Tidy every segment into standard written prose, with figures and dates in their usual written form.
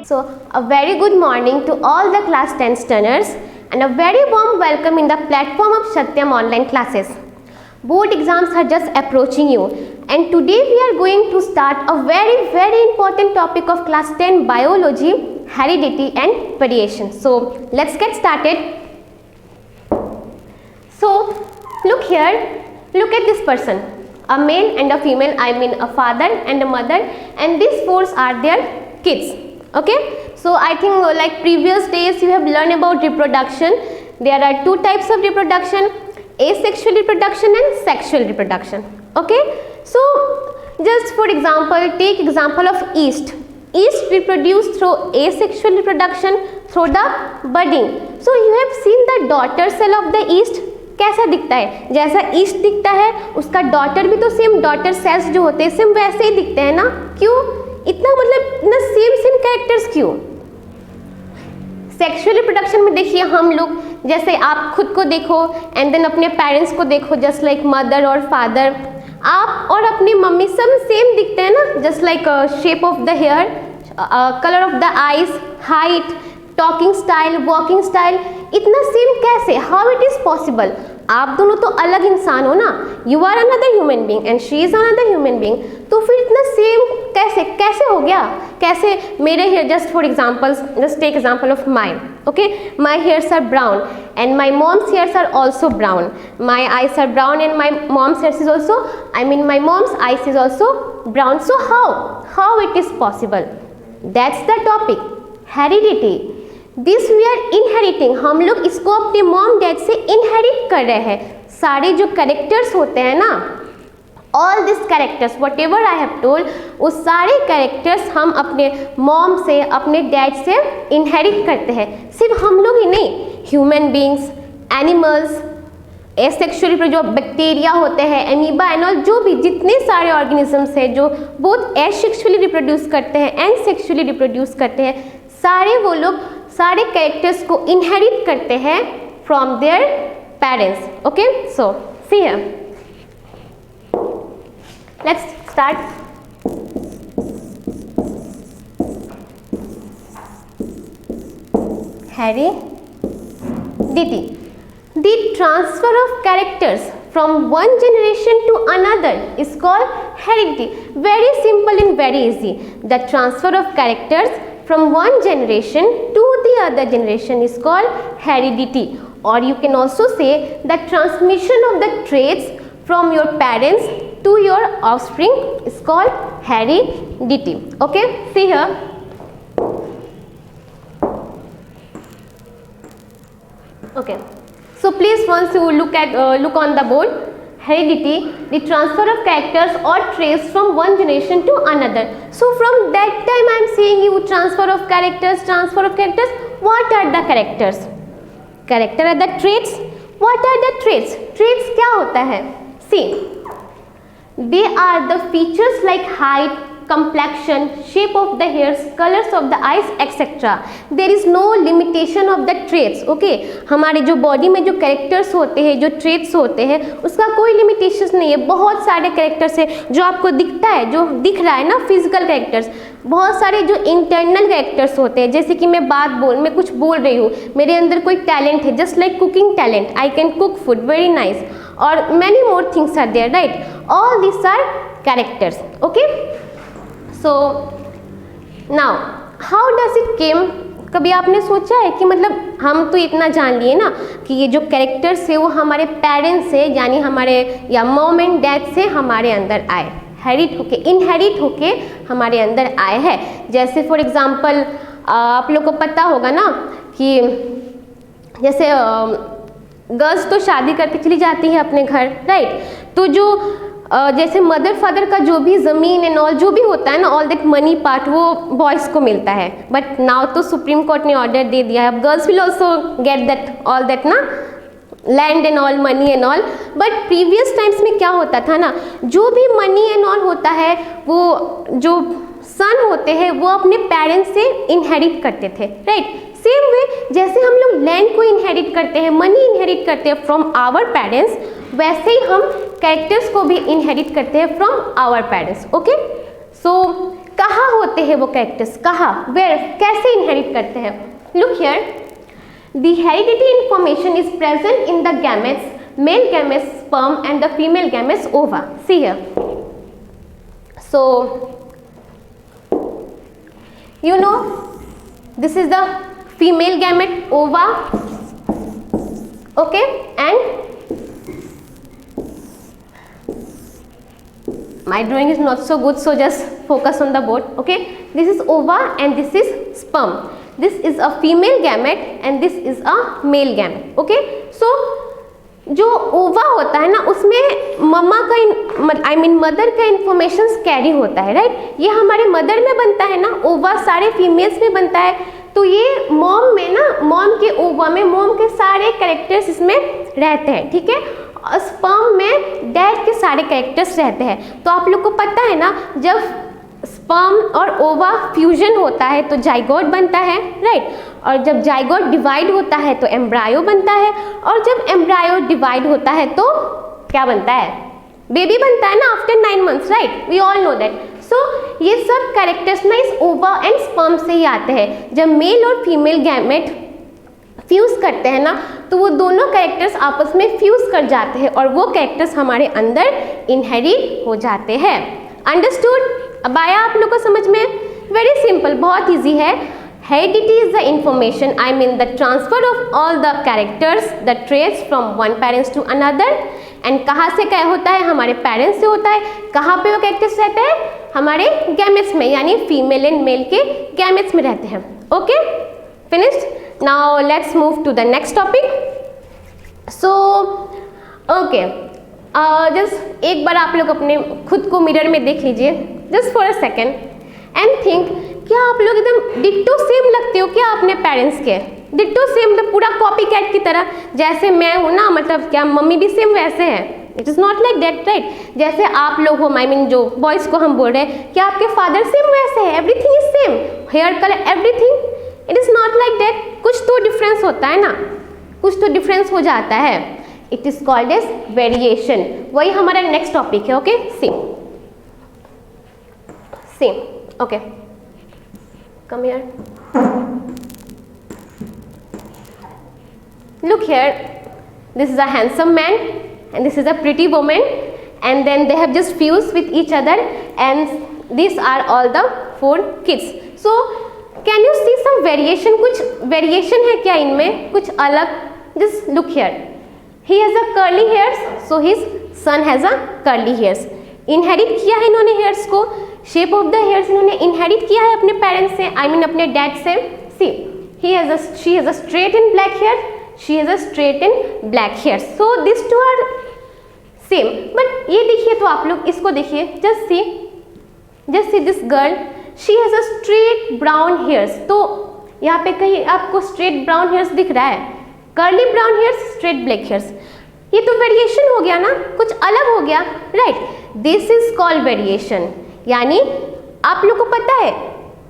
So, a very good morning to all the class 10 learners and a very warm welcome in the platform of Satyam online classes. Board exams are just approaching you and today we are going to start a very important topic of class 10 biology, heredity and variation. So, let's get started. So, look here, look at this person. A male and a female, I mean a father and a mother, and these four are their kids. Okay, so I think like previous days you have learned about reproduction. There are two types of reproduction, asexual reproduction and sexual reproduction. Okay, so just for example, take example of yeast. Yeast reproduce through asexual reproduction through the budding. So you have seen the daughter cell of the yeast. कैसा दिखता है? जैसा east दिखता है उसका daughter भी तो same daughter cells जो होते हैं सेम वैसे ही दिखते हैं ना. क्यों इतना मतलब इतना सेम कैरेक्टर्स क्यों? सेक्सुअल रिप्रोडक्शन में देखिए हम लोग जैसे आप खुद को देखो एंड देन अपने पेरेंट्स को देखो, जस्ट लाइक मदर और फादर, आप और अपनी मम्मी सब सेम दिखते हैं ना. Just like shape of the hair, colour of the eyes, height, talking style, walking style, इतना सेम कैसे? How it is possible? आप दोनों तो अलग इंसान हो ना. You are another human being and she is another human being. तो फिर इतना सेम कैसे हो गया? कैसे? मेरे hair, just for example, just take example of mine. Okay, my hairs are brown and my mom's hairs are also brown. My eyes are brown and my mom's hairs is also, I mean my mom's eyes is also brown. So how it is possible? That's the topic, heredity. This we are inheriting. हम लोग इसको अपने mom dad से inherit कर रहे हैं. सारे जो कैरेक्टर्स होते हैं ना, all this characters what ever I have told, वो सारे कैरेक्टर्स हम अपने मॉम से, अपने डैड से इनहेरिट करते हैं. सिर्फ हम लोग ही नहीं, ह्यूमन बींग्स, एनिमल्स, एसेक्सुअली जो बैक्टीरिया होते हैं, एमीबा एंड ऑल, जो भी जितने सारे ऑर्गेनिजम्स हैं जो बोथ एसेक्सुअली रिप्रोड्यूस करते हैं एंड सेक्सुअली रिप्रोड्यूस करते हैं, सारे वो लोग सारे कैरेक्टर्स को इनहेरिट करते हैं from their parents. Okay, so see here, let's start. Heredity. The transfer of characters from one generation to another is called heredity. Very simple and very easy. The transfer of characters from one generation to the other generation is called heredity. Or you can also say the transmission of the traits from your parents to your offspring is called heredity. Okay, see here. Okay. So please once you look on the board, heredity, the transfer of characters or traits from one generation to another. So from that time I am saying you transfer of characters. What are the characters? Character are the traits. What are the traits? Traits क्या होता है? See, they are the features like height, complexion, shape of the hairs, colors of the eyes, etc. There is no limitation of the traits. Okay, हमारे जो body में जो characters होते हैं, जो ट्रेट्स होते हैं, उसका कोई लिमिटेशन नहीं है. बहुत सारे कैरेक्टर्स है जो आपको दिखता है, जो दिख रहा है ना, फिजिकल कैरेक्टर्स. बहुत सारे जो इंटरनल कैरेक्टर्स होते हैं, जैसे कि मैं कुछ बोल रही हूँ, मेरे अंदर कोई टैलेंट है, just like cooking talent, I can cook food very nice, और many more things are there, right? All this are characters. Okay, so now how does it came? कभी आपने सोचा है कि मतलब हम तो इतना जान लिए ना कि ये जो कैरेक्टर्स है वो हमारे पेरेंट्स से, यानी हमारे या मॉम एंड डैड से हमारे अंदर आए, इनहेरिट होके हमारे अंदर आए हैं. जैसे फॉर एग्जांपल आप लोग को पता होगा ना कि जैसे गर्ल्स तो शादी करके चली जाती है अपने घर, राइट? तो जो जैसे मदर फादर का जो भी ज़मीन एंड ऑल जो भी होता है ना, ऑल दैट मनी पार्ट वो बॉयज़ को मिलता है. बट नाउ तो सुप्रीम कोर्ट ने ऑर्डर दे दिया है, अब girls will also get that all that ना, land and all, money and all. But previous times में क्या होता था ना, जो भी मनी एंड ऑल होता है वो जो सन होते हैं वो अपने पेरेंट्स से इनहेरिट करते थे, राइट? सेम वे जैसे हम लोग लैंड को इनहेरिट करते हैं, मनी इनहेरिट करते हैं फ्रॉम आवर पेरेंट्स, वैसे ही हम कैरेक्टर्स को भी इनहेरिट करते हैं फ्रॉम आवर पेरेंट्स. ओके, सो कहाँ होते हैं वो कैरेक्टर्स, कहाँ, वेयर, कैसे इनहेरिट करते हैं? Look here, the heredity information is present in the gametes, male gametes sperm and the female gametes ova. See here, so you know this is the female gamete ova, okay, and my drawing is not so good, so just focus on the board, okay. This is ova and this is sperm. This is a female gamete and this is a male gamete, okay. So जो ओवा होता है ना उसमें मम्मा का I mean mother का information carry होता है, राइट। ये हमारे मदर में बनता है ना, ओवा सारे फीमेल्स में बनता है, तो ये मॉम में ना, मॉम के ओवा में मॉम के सारे कैरेक्टर्स इसमें रहते हैं, ठीक है। और स्पर्म में डैड के सारे कैरेक्टर्स रहते हैं। तो आप लोग को पता है ना, जब स्पर्म और ओवा फ्यूजन होता है तो जाइगोट बनता है, राइट। और जब जाइगोट डिवाइड होता है तो एम्ब्रायो बनता है, और जब एम्ब्रायो डिवाइड होता है तो क्या बनता है? बेबी बनता है ना after 9 months, right. We all know that. So ये सब कैरेक्टर्स ना इस ओवा एंड स्पर्म से ही आते हैं। जब मेल और फीमेल गैमेट फ्यूज करते हैं ना, तो वो दोनों कैरेक्टर्स आपस में फ्यूज कर जाते हैं और वो कैरेक्टर्स हमारे अंदर इनहेरिट हो जाते हैं। अंडरस्टूड? अब आया आप लोग को समझ में? वेरी सिंपल, बहुत इजी है। Heredity is the information, I mean the transfer of all the characters, the traits from one parents to another. And कहाँ से क्या होता है? हमारे पेरेंट्स से होता है। कहाँ पे वो कैरेक्टर्स रहते हैं? हमारे गैमेट्स में, यानी फीमेल एंड मेल के गैमेट्स में रहते हैं। Okay, finished. Now let's move to the next topic. So okay, just एक बार आप लोग अपने खुद को मिरर में देख लीजिए, just for a second, and think, क्या आप लोग एकदम डिट्टो सेम लगते हो क्या अपने पेरेंट्स के? डिट्टो सेम, मतलब पूरा कॉपी कैट की तरह। जैसे मैं हूँ ना, मतलब क्या मम्मी भी सेम वैसे है? It is not like that, right. जैसे आप लोग हो, आई मीन जो बॉयज़ को हम बोल रहे हैं, क्या आपके फादर सेम वैसे है? Everything is same, hair colour, everything. It is not like that, कुछ तो डिफरेंस होता है ना, कुछ तो डिफरेंस हो जाता है। It is called as variation. वही हमारा नेक्स्ट टॉपिक है। Okay, same same, okay, come here, look here, this is a handsome man and this is a pretty woman, and then they have just fused with each other, and these are all the 4 kids. So can you see some variation? कुछ variation है क्या इनमें, कुछ अलग? Just look here, he has a curly hairs, so his son has a curly hairs. Inherit किया है इन्होंने hairs को, शेप ऑफ द हेयर्स इन्होंने इनहेरिट किया है अपने पेरेंट्स से, आई मीन अपने डैड से। See, she has a straight and black hair, she has a straight and black hair, so this two are same. But ये देखिए तो आप लोग इसको देखिए, just see this girl, she has a straight brown hairs. तो यहाँ पे कहीं आपको स्ट्रेट ब्राउन हेयर्स दिख रहा है? Curly brown hairs, straight black hairs, ये तो वेरिएशन हो गया ना, कुछ अलग हो गया, right. This is called variation. यानी आप लोग को पता है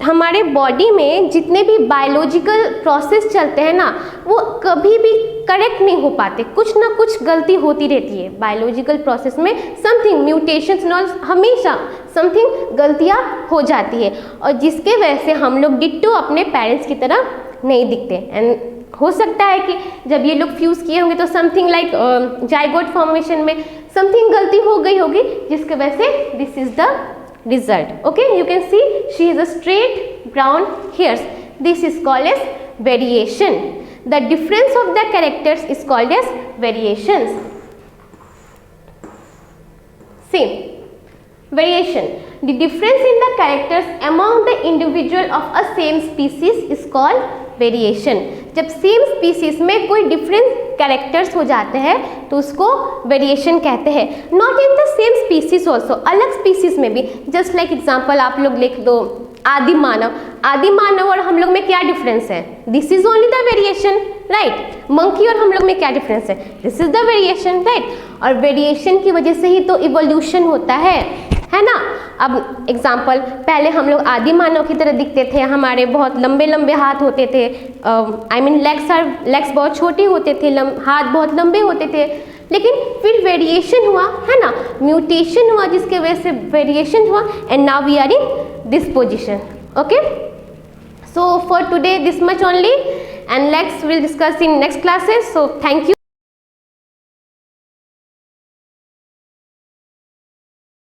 हमारे बॉडी में जितने भी बायोलॉजिकल प्रोसेस चलते हैं ना, वो कभी भी करेक्ट नहीं हो पाते, कुछ ना कुछ गलती होती रहती है बायोलॉजिकल प्रोसेस में। समथिंग म्यूटेशंस नॉल, हमेशा समथिंग गलतियाँ हो जाती है, और जिसके वजह से हम लोग डिट्टो अपने पेरेंट्स की तरह नहीं दिखते। एंड हो सकता है कि जब ये लोग फ्यूज़ किए होंगे तो समथिंग लाइक जाइगोट फॉर्मेशन में समथिंग गलती हो गई होगी, जिसके वजह से this is the result. Okay, you can see she is a straight brown hairs, this is called as variation. The difference of the characters is called as variations. Same variation, the difference in the characters among the individual of a same species is called variation. जब same species में कोई different characters हो जाते हैं तो उसको variation कहते हैं। Not in the same species also, अलग स्पीसीज में भी। जस्ट लाइक एग्जाम्पल आप लोग लिख दो, आदि मानव, आदि मानव और हम लोग में क्या डिफरेंस है? This is only the variation, right. Monkey और हम लोग में क्या डिफरेंस है? This is the variation, right. और वेरिएशन की वजह से ही तो इवोल्यूशन होता है ना। अब एग्जाम्पल, पहले हम लोग आदि मानव की तरह दिखते थे, हमारे बहुत लंबे लंबे हाथ होते थे, आई मीन लेग्स बहुत छोटे होते थे, हाथ बहुत लंबे होते थे। लेकिन फिर वेरिएशन हुआ, है ना, म्यूटेशन हुआ, जिसके वजह से वेरिएशन हुआ, and now we are in this position. Okay, so for today this much only, and next we'll discuss in next classes. So thank you.